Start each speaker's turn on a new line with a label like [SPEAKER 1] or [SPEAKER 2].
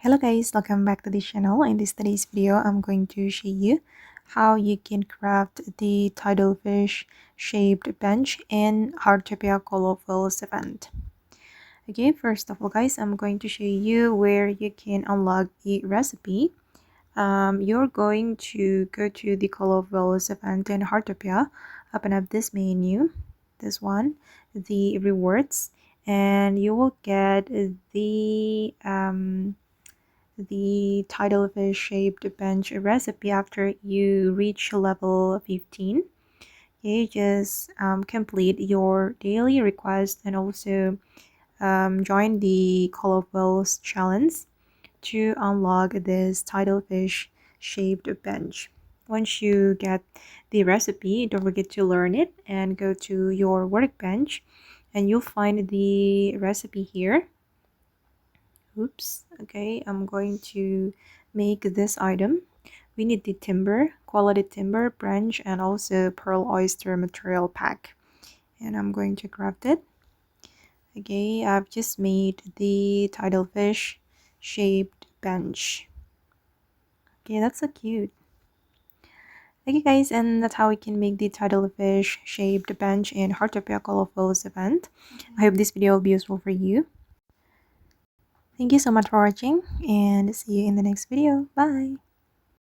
[SPEAKER 1] Hello guys, welcome back to the channel. In today's video, I'm going to show you how you can craft the tidal fish shaped bench in Heartopia colorfuls event. Okay, first of all guys, I'm going to show you where you can unlock the recipe. You're going to go to the colorfuls event in Heartopia, open up this menu, this one, the rewards, and you will get the tidal fish shaped bench recipe after you reach level 15. Okay, just complete your daily request and also join the colorfuls challenge to unlock this tidal fish shaped bench. Once you get the recipe, don't forget to learn it and go to your workbench and you'll find the recipe here. Oops. Okay, I'm going to make this item. We need the timber, quality timber, branch, and also pearl oyster material pack. And I'm going to craft it. Okay, I've just made the tidal fish shaped bench. Okay, that's so cute. Okay guys, and that's how we can make the tidal fish shaped bench in Heartopia Colorfuls event. I hope this video will be useful for you. Thank you so much for watching and see you in the next video. Bye!